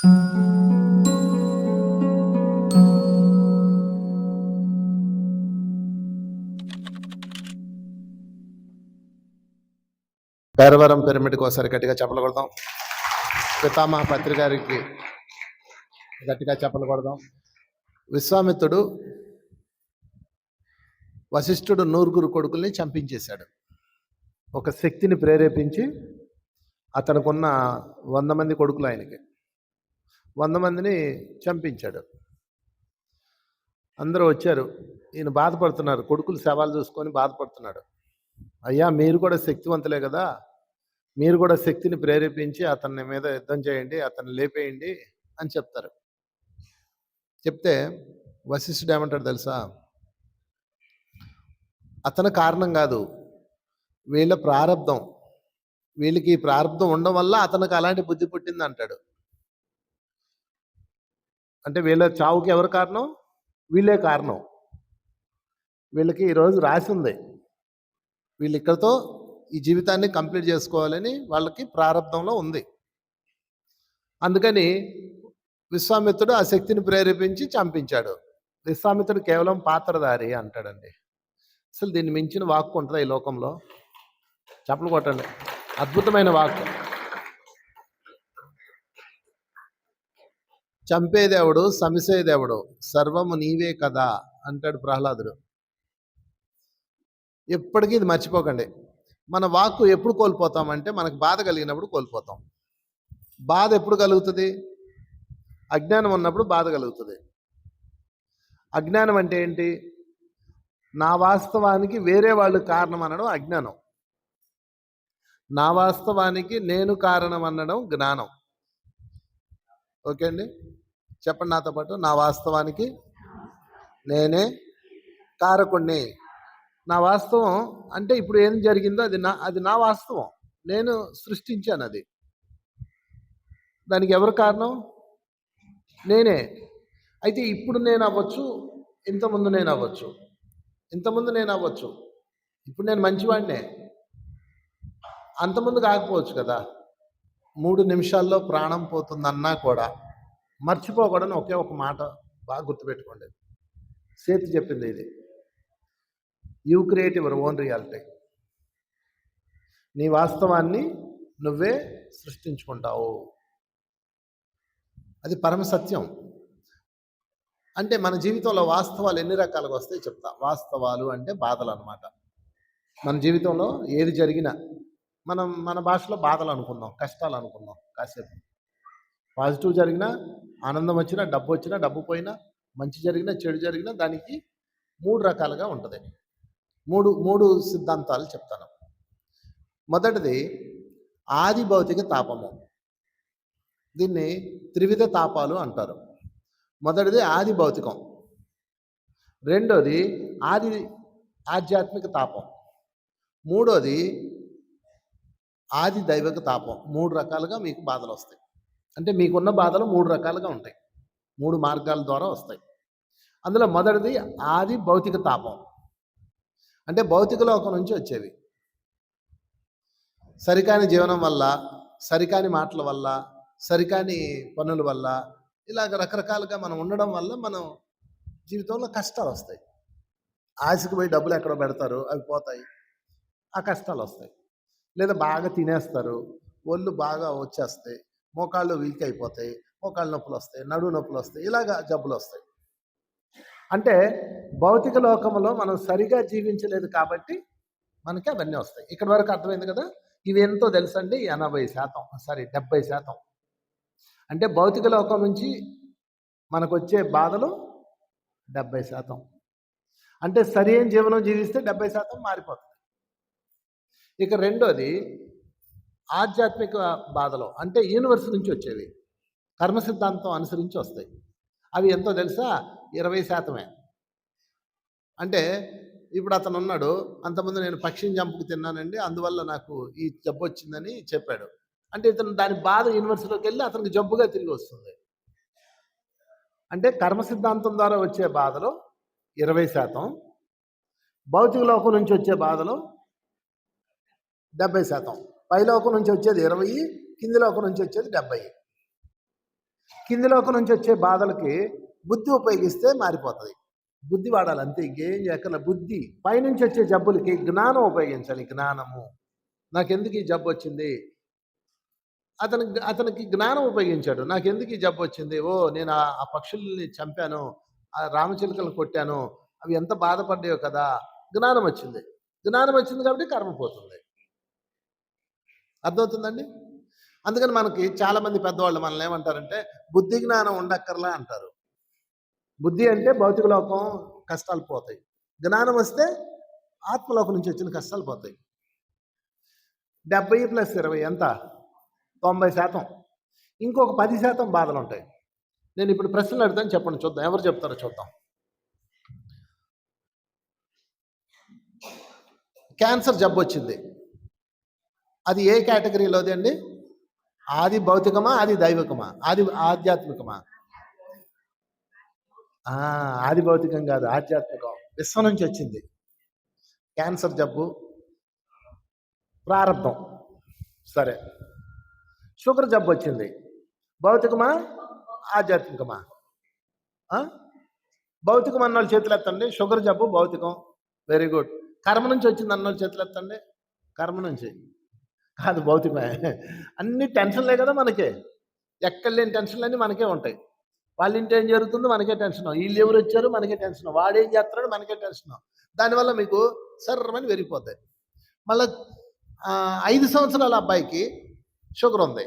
పేరవరం పిరమిడ్కి ఒకసారి గట్టిగా చెప్పలు కొడదాం. పితామహ పత్రి గారికి గట్టిగా చెప్పలు కొడదాం. విశ్వామిత్రుడు వశిష్ఠుడు 9 కొడుకుల్ని చంపించేశాడు. ఒక శక్తిని ప్రేరేపించి అతనుకున్న 100 మంది కొడుకులు ఆయనకి 100 మందిని చంపించాడు. అందరూ వచ్చారు, ఈయన బాధపడుతున్నారు, కొడుకులు శవాలు చూసుకొని బాధపడుతున్నాడు. అయ్యా, మీరు కూడా శక్తివంతులే కదా, మీరు కూడా శక్తిని ప్రేరేపించి అతని మీద యుద్ధం చేయండి, అతన్ని లేపేయండి అని చెప్తారు. చెప్తే వశిష్ఠుడు ఏమంటాడు తెలుసా? అతను కారణం కాదు, వీళ్ళ ప్రారంధం, వీళ్ళకి ప్రారంధం ఉండడం వల్ల అతనికి అలాంటి బుద్ధి పుట్టింది అంటాడు. అంటే వీళ్ళ చావుకి ఎవరు కారణం? వీళ్ళే కారణం. వీళ్ళకి ఈరోజు రాసి ఉంది, వీళ్ళు ఇక్కడతో ఈ జీవితాన్ని కంప్లీట్ చేసుకోవాలని వాళ్ళకి ప్రారంధంలో ఉంది. అందుకని విశ్వామిత్రుడు ఆ శక్తిని ప్రేరేపించి చంపించాడు. విశ్వామిత్రుడు కేవలం పాత్రధారి అంటాడండి. అసలు దీన్ని మించిన వాక్కు ఉంటుందా ఈ లోకంలో? చెప్పలు కొట్టండి. అద్భుతమైన వాక్కు. చంపేదేవుడు, శమిసేదేవుడు, సర్వము నీవే కదా అంటాడు ప్రహ్లాదుడు. ఎప్పటికీ ఇది మర్చిపోకండి. మన వాక్కు ఎప్పుడు కోల్పోతామంటే మనకు బాధ కలిగినప్పుడు కోల్పోతాం. బాధ ఎప్పుడు కలుగుతుంది? అజ్ఞానం ఉన్నప్పుడు బాధ కలుగుతుంది. అజ్ఞానం అంటే ఏంటి? నా వాస్తవానికి వేరే వాళ్ళు కారణం అనడం అజ్ఞానం. నా వాస్తవానికి నేను కారణం అనడం జ్ఞానం. ఓకే అండి, చెప్పండి నాతో పాటు. నా వాస్తవానికి నేనే కారకుణ్ణి. నా వాస్తవం అంటే ఇప్పుడు ఏం జరిగిందో అది నా వాస్తవం, నేను సృష్టించాను. అది దానికి ఎవరు కారణం? నేనే. అయితే ఇప్పుడు నేను అవ్వచ్చు, ఇంతకుముందు నేను అవ్వచ్చు, ఇంతకుముందు నేను అవ్వచ్చు. ఇప్పుడు నేను మంచివాడినే, అంతకుముందు కాకపోవచ్చు కదా. 3 నిమిషాల్లో ప్రాణం పోతుందన్నా కూడా మర్చిపోకూడని ఒకే ఒక మాట బాగా గుర్తుపెట్టుకోండి. సేతు చెప్పింది ఇది. You create your own reality. నీ వాస్తవాన్ని నువ్వే సృష్టించుకుంటావు. అది పరమ సత్యం. అంటే మన జీవితంలో వాస్తవాలు ఎన్ని రకాలుగా వస్తాయి చెప్తా. వాస్తవాలు అంటే బాధలు అన్నమాట. మన జీవితంలో ఏది జరిగినా మన భాషలో బాధలు అనుకుందాం, కష్టాలు అనుకుందాం కాసేపు. పాజిటివ్ జరిగినా, ఆనందం వచ్చినా, డబ్బు వచ్చినా, డబ్బు పోయినా, మంచి జరిగినా, చెడు జరిగినా దానికి 3 రకాలుగా ఉంటుంది. మూడు సిద్ధాంతాలు చెప్తాను. మొదటిది ఆది భౌతిక తాపము. దీన్ని త్రివిధ తాపాలు అంటారు. మొదటిది ఆది భౌతికం, రెండోది ఆది ఆధ్యాత్మిక తాపం, మూడోది ఆది దైవిక తాపం. 3 రకాలుగా మీకు బాధలు వస్తాయి. అంటే మీకున్న బాధలు 3 రకాలుగా ఉంటాయి, 3 మార్గాల ద్వారా వస్తాయి. అందులో మొదటిది ఆది భౌతిక తాపం. అంటే భౌతిక లోకం నుంచి వచ్చేవి. సరికాని జీవనం వల్ల, సరికాని మాటల వల్ల, సరికాని పనుల వల్ల, ఇలాగ రకరకాలుగా మనం ఉండడం వల్ల మనం జీవితంలో కష్టాలు వస్తాయి. ఆశకు పోయి డబ్బులు ఎక్కడో పెడతారు, అవి పోతాయి, ఆ కష్టాలు వస్తాయి. లేదా బాగా తినేస్తారు, ఒళ్ళు బాగా వచ్చేస్తాయి, మోకాళ్ళు వీక్ అయిపోతాయి, మోకాళ్ళ నొప్పులు వస్తాయి, నడువు నొప్పులు వస్తాయి, ఇలాగ జబ్బులు వస్తాయి. అంటే భౌతిక లోకంలో మనం సరిగా జీవించలేదు కాబట్టి మనకి అవన్నీ వస్తాయి. ఇక్కడ వరకు అర్థమైంది కదా. ఇవి ఎంతో తెలుసండి, 70% అంటే భౌతిక లోకం నుంచి మనకు వచ్చే బాధలు 70%. అంటే సరైన జీవనం జీవిస్తే 70% మారిపోతుంది. ఇక రెండోది ఆధ్యాత్మిక బాధలు. అంటే యూనివర్స్ నుంచి వచ్చేవి, కర్మ సిద్ధాంతం అనుసరించి వస్తాయి. అవి ఎంతో తెలుసా? 20%. అంటే ఇప్పుడు అతను ఉన్నాడు, అంతకుముందు నేను పక్షిని చంపుకు తిన్నానండి, అందువల్ల నాకు ఈ జబ్బు వచ్చిందని చెప్పాడు. అంటే ఇతను దాని బాధ యూనివర్స్లోకి వెళ్ళి అతనికి జబ్బుగా తిరిగి వస్తుంది. అంటే కర్మ సిద్ధాంతం ద్వారా వచ్చే బాధలు 20%, భౌతిక లోకం నుంచి వచ్చే బాధలు 70%. పైలోకం నుంచి వచ్చేది 20, కింది లోకం నుంచి వచ్చేది 70. కింది లోకం నుంచి వచ్చే బాధలకి బుద్ధి ఉపయోగిస్తే మారిపోతుంది. బుద్ధి వాడాలి అంతే, ఇంకేం చేయక్కర్లే. బుద్ధి పైనుంచి వచ్చే జబ్బులకి జ్ఞానం ఉపయోగించాలి. జ్ఞానము. నాకెందుకు ఈ జబ్బు వచ్చింది? అతనికి జ్ఞానం ఉపయోగించాడు. నాకెందుకు ఈ జబ్బు వచ్చింది? నేను ఆ పక్షుల్ని చంపాను, ఆ రామచిలుకలను కొట్టాను, అవి ఎంత బాధపడ్డాయో కదా. జ్ఞానం వచ్చింది. జ్ఞానం వచ్చింది కాబట్టి కర్మ పోతుంది. అర్థమవుతుందండి? అందుకని మనకి చాలా మంది పెద్దవాళ్ళు మనల్ని ఏమంటారంటే బుద్ధి జ్ఞానం ఉండక్కర్లా అంటారు. బుద్ధి అంటే భౌతిక లోకం కష్టాలు పోతాయి. జ్ఞానం వస్తే ఆత్మలోకం నుంచి వచ్చిన కష్టాలు పోతాయి. 70 + 20 ఎంత? 90%. ఇంకొక 10% బాధలు ఉంటాయి. నేను ఇప్పుడు ప్రశ్నలు అడుగుతాను, చెప్పండి చూద్దాం. ఎవరు చెప్తారో చూద్దాం. క్యాన్సర్ జబ్బు వచ్చింది. అది ఏ కేటగిరీలోది అండి? ఆది భౌతికమా, ఆది దైవికమా, ఆది ఆధ్యాత్మికమా? ఆది భౌతికం కాదు, ఆధ్యాత్మికం. విశ్వం నుంచి వచ్చింది క్యాన్సర్ జబ్బు. ప్రారంభం సరే. షుగర్ జబ్బు వచ్చింది. భౌతికమా, ఆధ్యాత్మికమా? భౌతికం అన్నోళ్ళు చేతులు ఎత్తండి. షుగర్ జబ్బు భౌతికం. Very good. కర్మ నుంచి వచ్చింది అన్నోళ్ళు చేతులు ఎత్తండి. కర్మ నుంచి కాదు, భౌతికమే. అన్ని టెన్షన్లే కదా మనకి. ఎక్కడ లేని టెన్షన్లన్నీ మనకే ఉంటాయి. వాళ్ళ ఇంటి ఏం జరుగుతుందో మనకే టెన్షన్, వీళ్ళు ఎవరు వచ్చారు మనకే టెన్షన్, వాడేం చేస్తున్నాడు మనకే టెన్షన్. దానివల్ల మీకు సర్రమని వెరిగిపోతాయి. మళ్ళీ 5 సంవత్సరాల అబ్బాయికి షుగర్ ఉంది.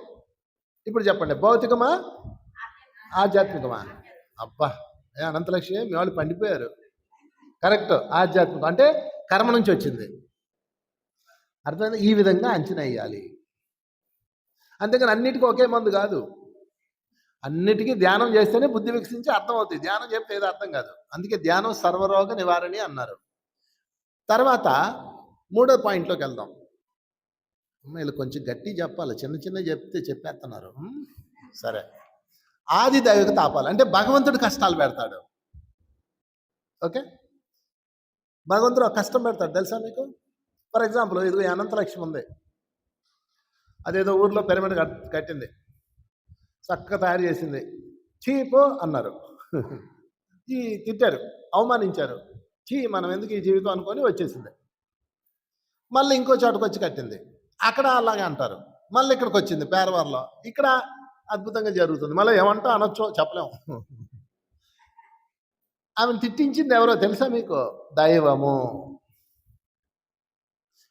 ఇప్పుడు చెప్పండి, భౌతికమా, ఆధ్యాత్మికమా? అబ్బా, అనంతలక్ష్మి మీ వాళ్ళు పండిపోయారు. కరెక్ట్, ఆధ్యాత్మికం. అంటే కర్మ నుంచి వచ్చింది. అర్థమైంది? ఈ విధంగా అంచనా వేయాలి. అంతేకాని అన్నిటికీ ఒకే మందు కాదు. అన్నిటికీ ధ్యానం చేస్తేనే బుద్ధి వికసించి అర్థమవుతుంది. ధ్యానం చెప్తే ఏదో అర్థం కాదు. అందుకే ధ్యానం సర్వరోగ నివారణి అన్నారు. తర్వాత 3వ పాయింట్లోకి వెళ్దాం. వీళ్ళు కొంచెం గట్టి చెప్పాలి, చిన్న చిన్న చెప్తే చెప్పేస్తున్నారు. సరే. ఆది దైవిక తాపాలు అంటే భగవంతుడు కష్టాలు పెడతాడు. ఓకే, భగవంతుడు కష్టం పెడతాడు తెలుసా మీకు? ఫర్ ఎగ్జాంపుల్, ఇదిగో అనంతలక్ష్మి ఉంది. అదేదో ఊర్లో పిరమిడ్ కట్టింది, చక్కగా తయారు చేసింది. చీపు అన్నారు, తిట్టారు, అవమానించారు. మనం ఎందుకు ఈ జీవితం అనుకొని వచ్చేసింది. మళ్ళీ ఇంకో చోటకు వచ్చి కట్టింది, అక్కడ అలాగే అంటారు. మళ్ళీ ఇక్కడికి వచ్చింది పేరవారిలో, ఇక్కడ అద్భుతంగా జరుగుతుంది. మళ్ళీ ఏమంటా అనొచ్చో చెప్పలేము. ఆమెను తిట్టించింది ఎవరో తెలుసా మీకు? దైవము.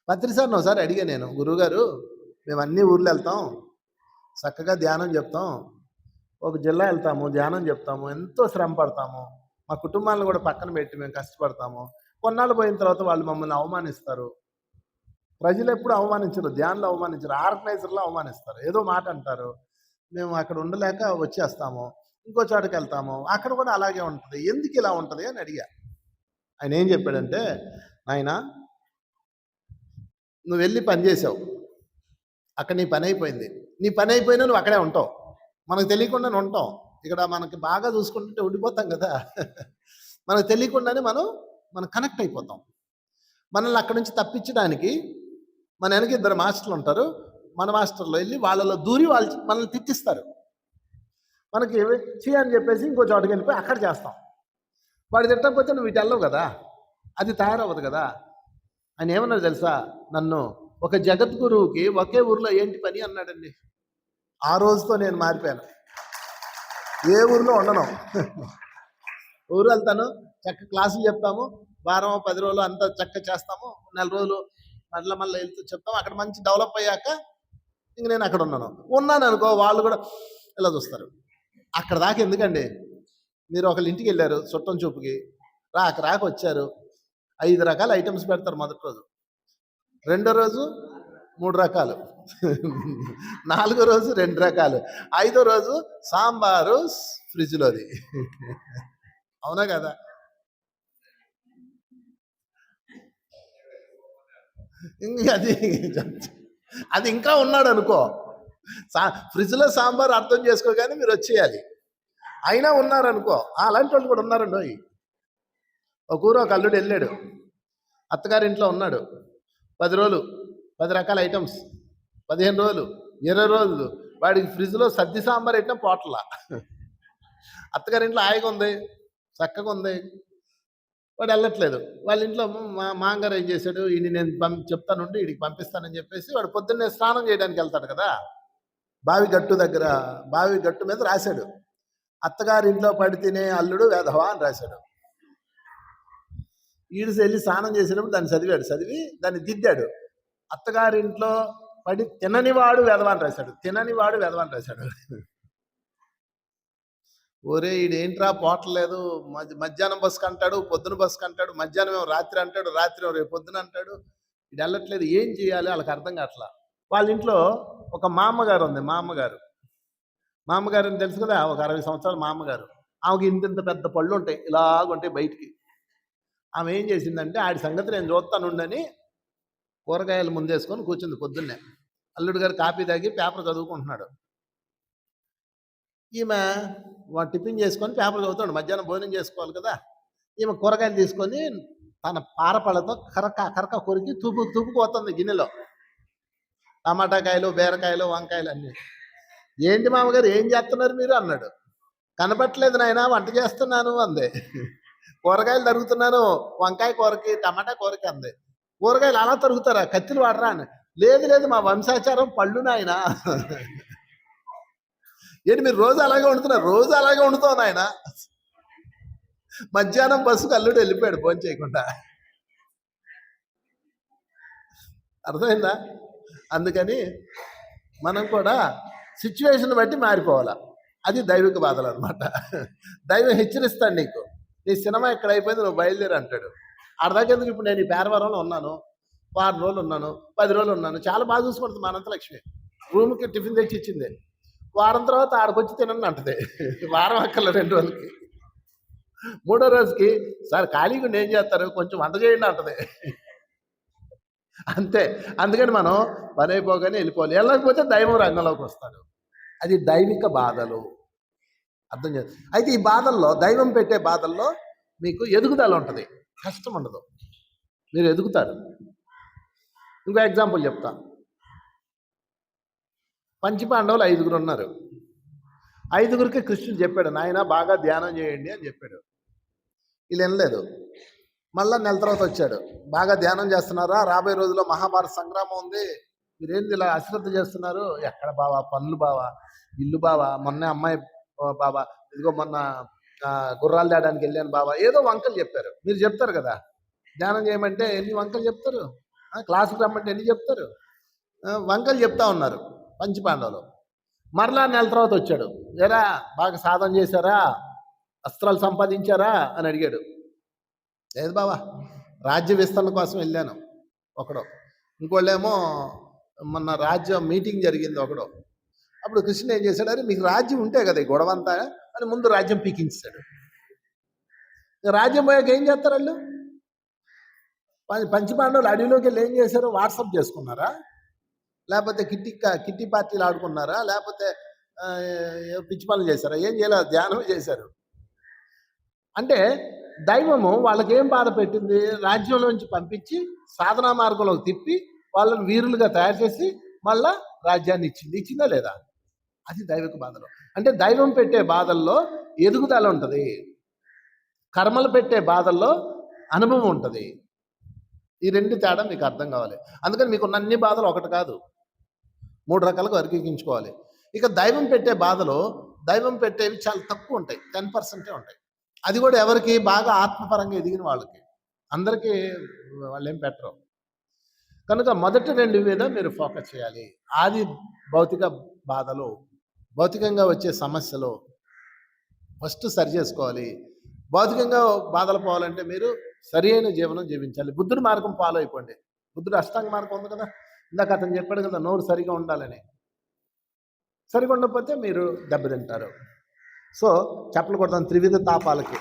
పత్రిసారిని ఒకసారి అడిగా నేను, గురువుగారు మేము అన్ని ఊర్లు వెళ్తాం, చక్కగా ధ్యానం చెప్తాం, ఒక జిల్లా వెళ్తాము, ధ్యానం చెప్తాము, ఎంతో శ్రమ పడతాము, మా కుటుంబాలను కూడా పక్కన పెట్టి మేము కష్టపడతాము. కొన్నాళ్ళు పోయిన తర్వాత వాళ్ళు మమ్మల్ని అవమానిస్తారు. ప్రజలు ఎప్పుడు అవమానించరు, ధ్యానంలో అవమానించరు, ఆర్గనైజర్లో అవమానిస్తారు. ఏదో మాట అంటారు, మేము అక్కడ ఉండలేక వచ్చేస్తాము, ఇంకో చోటకి వెళ్తాము, అక్కడ కూడా అలాగే ఉంటుంది. ఎందుకు ఇలా ఉంటుంది అని అడిగా. ఆయన ఏం చెప్పాడంటే, నాయనా నువ్వు వెళ్ళి పని చేసావు, అక్కడ నీ పని అయిపోయింది. నీ పని అయిపోయినా నువ్వు అక్కడే ఉంటావు, మనకు తెలియకుండానే ఉంటాం. ఇక్కడ మనకి బాగా చూసుకుంటుంటే ఉండిపోతాం కదా. మనకు తెలియకుండానే మనం కనెక్ట్ అయిపోతాం. మనల్ని అక్కడి నుంచి తప్పించడానికి మన వెనక 2 మాస్టర్లు ఉంటారు. మన మాస్టర్లో వెళ్ళి వాళ్ళలో దూరి వాళ్ళు మనల్ని తిట్టిస్తారు. మనకి అని చెప్పేసి ఇంకో చోటకి వెళ్ళిపోయి అక్కడ చేస్తాం. వాడు తిట్టకపోతే నువ్వు ఇటు వెళ్ళవు కదా, అది తయారవ్వదు కదా. ఆయన ఏమన్నారు తెలుసా? నన్ను ఒక జగద్గురువుకి ఒకే ఊర్లో ఏంటి పని అన్నాడండి. ఆ రోజుతో నేను మారిపోయాను. ఏ ఊర్లో ఉండను, ఊరు వెళ్తాను, చక్క క్లాసులు చెప్తాము, వారం 10 రోజులు అంతా చక్క చేస్తాము, 4 రోజులు మళ్ళీ వెళ్తూ చెప్తాము. అక్కడ మంచి డెవలప్ అయ్యాక ఇంక నేను అక్కడ ఉన్నాను అనుకో, వాళ్ళు కూడా ఇలా చూస్తారు. అక్కడ దాకా ఎందుకండి? మీరు ఒకళ్ళ ఇంటికి వెళ్ళారు చుట్టం చూపుకి, రాక వచ్చారు, 5 రకాల ఐటమ్స్ పెడతారు మొదటి రోజు, 2వ రోజు 3 రకాలు, 4వ రోజు 2 రకాలు, 5వ రోజు సాంబారు ఫ్రిడ్జ్లోది. అవునా కదా? అది ఇంకా ఉన్నాడు అనుకో, ఫ్రిడ్జ్లో సాంబార్ అర్థం చేసుకోగానే మీరు వచ్చేయాలి. అయినా ఉన్నారనుకో, అలాంటి వాళ్ళు కూడా ఉన్నారండి. ఒక ఊరు ఒక అల్లుడు వెళ్ళాడు, అత్తగారింట్లో ఉన్నాడు, 10 రోజులు 10 రకాల ఐటమ్స్, 15 రోజులు 20 రోజులు, వాడికి ఫ్రిడ్జ్లో సద్ది సాంబార్ పెట్టినా పోట్లా. అత్తగారింట్లో హాయిగా ఉంది, చక్కగా ఉంది. వాడు వెళ్ళట్లేదు. వాళ్ళ ఇంట్లో మా మామగారు ఏం చేశాడు, ఈయన్ని నేను చెప్తానుండు ఈడికి పంపిస్తానని చెప్పేసి వాడు పొద్దున్నే స్నానం చేయడానికి వెళ్తాడు కదా! బావి గట్టు దగ్గర, బావి గట్టు మీద రాశాడు. అత్తగారింట్లో పడి తినే అల్లుడు వెధవా అని రాశాడు. ఈడు వెళ్ళి స్నానం చేసేటప్పుడు దాన్ని చదివాడు. చదివి దాన్ని దిద్దాడు. అత్తగారింట్లో పడి తిననివాడు వెధవ అని రాశాడు. తిననివాడు వెధవ అని రాశాడు. ఒరే ఈడేంట్రా పోవట్లేదు, మధ్యాహ్నం బస్సుకు అంటాడు, పొద్దున బస్సుకు అంటాడు, మధ్యాహ్నం ఏమో రాత్రి అంటాడు, రాత్రి రేపు పొద్దున అంటాడు. ఇది వెళ్ళట్లేదు, ఏం చేయాలి వాళ్ళకి అర్థం కావట్లా. వాళ్ళ ఇంట్లో ఒక మా అమ్మగారు ఉంది. మా అమ్మగారు అని తెలుసు కదా, ఒక 60 సంవత్సరాలు మా అమ్మగారు. ఆమెకి ఇంత పెద్ద పళ్ళు ఉంటాయి, ఇలాగుంటాయి బయటికి. ఆమె ఏం చేసిందంటే ఆడి సంగతి నేను చూస్తానుండని కూరగాయలు ముందేసుకొని కూర్చుంది పొద్దున్నే. అల్లుడు గారు కాఫీ తాగి పేపర్ చదువుకుంటున్నాడు. ఈమె టిఫిన్ చేసుకొని పేపర్ చదువుతాడు. మధ్యాహ్నం భోజనం చేసుకోవాలి కదా. ఈమె కూరగాయలు తీసుకొని తన పారపళ్ళతో కరక కొరికి తూపుకుపోతుంది గిన్నెలో. టమాటా కాయలు, బీరకాయలు, వంకాయలు అన్నీ. ఏంటి మామగారు ఏం చేస్తున్నారు మీరు అన్నాడు. కనపట్లేదు నాయన, వంట చేస్తున్నాను అంది. కూరగాయలు తరుగుతున్నాను, వంకాయ కూరకి, టమాటా కూరకి అంది. కూరగాయలు అలా తరుగుతారా, కత్తిలు వాడరా అని. లేదు మా వంశాచారం పళ్ళు నాయన. ఏంటి మీరు రోజు అలాగే వండుతున్నారు? రోజు అలాగే వండుతావు నాయన. మధ్యాహ్నం బస్సుకు అల్లుడు వెళ్ళిపోయాడు ఫోన్ చేయకుండా. అర్థమైందా? అందుకని మనం కూడా సిచ్యువేషన్ బట్టి మారిపోవాలా. అది దైవిక బాధలు అనమాట. దైవం హెచ్చరిస్తాడు నీకు, నీ సినిమా ఎక్కడ అయిపోయింది, నువ్వు బయలుదేరి అంటాడు. అర్ధకెందుకు, ఇప్పుడు నేను ఈ పేరవరంలో ఉన్నాను, 6 రోజులు ఉన్నాను, 10 రోజులు ఉన్నాను, చాలా బాగా చూసుకుంటుంది మా అనంతలక్ష్మి. రూమ్కి టిఫిన్ తెచ్చి ఇచ్చింది. వారం తర్వాత ఆడకొచ్చి తినని అంటది. వారం అక్కర్ల 2 రోజులకి. 3వ రోజుకి సార్ ఖాళీగా ఏం చేస్తారు, కొంచెం వంట చేయండి అంటది. అంతే. అందుకని మనం పని అయిపోగానే వెళ్ళిపోవాలి. వెళ్ళకపోతే దైవం రంగంలోకి వస్తాడు. అది దైవిక బాధలు. అర్థం చేస్తారు. అయితే ఈ బాధల్లో, దైవం పెట్టే బాధల్లో మీకు ఎదుగుదల ఉంటుంది, కష్టం ఉండదు, మీరు ఎదుగుతారు. ఇంకో ఎగ్జాంపుల్ చెప్తా. పంచపాండవులు 5గురు ఉన్నారు. 5గురికి కృష్ణుడు చెప్పాడు, నాయన బాగా ధ్యానం చేయండి అని చెప్పాడు. వీళ్ళు వినలేదు. మళ్ళా నెల తర్వాత వచ్చాడు, బాగా ధ్యానం చేస్తున్నారా, రాబోయే రోజుల్లో మహాభారత సంగ్రామం ఉంది, మీరేంది ఇలా అశ్రద్ధ చేస్తున్నారు. ఎక్కడ బావా, పనులు బావా, ఇల్లు బావా, మొన్న అమ్మాయి బావా, ఇదిగో మొన్న గుర్రాలు తేడానికి వెళ్ళాను బావా, ఏదో వంకలు చెప్పారు. మీరు చెప్తారు కదా, ధ్యానం చేయమంటే ఎన్ని వంకలు చెప్తారు, క్లాసుకు రమ్మంటే ఎన్ని చెప్తారు, వంకలు చెప్తా ఉన్నారు పంచపాండవులు. మరలా నెల తర్వాత వచ్చాడు, ఏరా బాగా సాధన చేశారా, అస్త్రాలు సంపాదించారా అని అడిగాడు. లేదు బావా, రాజ్య విస్తరణ కోసం వెళ్ళాను ఒకడు. ఇంకోళ్ళేమో మొన్న రాజ్య మీటింగ్ జరిగింది ఒకడు. అప్పుడు కృష్ణ ఏం చేశాడు, అరే మీకు రాజ్యం ఉంటే కదా ఈ గొడవంతా అని ముందు రాజ్యం పీకించాడు. రాజ్యం పోయాక ఏం చేస్తారు వాళ్ళు? పంచపాండవులు అడవిలోకి వెళ్ళి ఏం చేశారు, వాట్సాప్ చేసుకున్నారా, లేకపోతే కిట్టి పార్టీలు ఆడుకున్నారా, లేకపోతే పిచ్చి పనులు చేశారా? ఏం చేయలేదు, ధ్యానం చేశారు. అంటే దైవము వాళ్ళకి ఏం బాధ పెట్టింది, రాజ్యంలోంచి పంపించి సాధనా మార్గంలోకి తిప్పి వాళ్ళని వీరులుగా తయారు చేసి మళ్ళా రాజ్యాన్ని ఇచ్చిందా లేదా? అది దైవిక బాధలు. అంటే దైవం పెట్టే బాధల్లో ఎదుగుదల ఉంటుంది, కర్మలు పెట్టే బాధల్లో అనుభవం ఉంటుంది. ఈ 2 తేడా మీకు అర్థం కావాలి. అందుకని మీకు ఉన్న అన్ని బాధలు ఒకటి కాదు, 3 రకాలుగా వర్గీకరించుకోవాలి. ఇక దైవం పెట్టే బాధలు, దైవం పెట్టేవి చాలా తక్కువ ఉంటాయి, 10% ఉంటాయి. అది కూడా ఎవరికి, బాగా ఆత్మపరంగా ఎదిగిన వాళ్ళకి. అందరికీ వాళ్ళు ఏం పెట్టరు. కనుక మొదటి 2 మీద మీరు ఫోకస్ చేయాలి. ఆది భౌతిక బాధలు, భౌతికంగా వచ్చే సమస్యలు ఫస్ట్ సరి చేసుకోవాలి. భౌతికంగా బాధలు పోవాలంటే మీరు సరి అయిన జీవనం జీవించాలి. బుద్ధుడి మార్గం ఫాలో అయిపోండి. బుద్ధుడు అష్టాంగ మార్గం ఉంది కదా, ఇందాక అతను చెప్పాడు కదా, నోరు సరిగా ఉండాలని. సరిగా ఉండకపోతే మీరు దెబ్బతింటారు. సో చెప్పలు కొడతాను త్రివిధ తాపాలకి.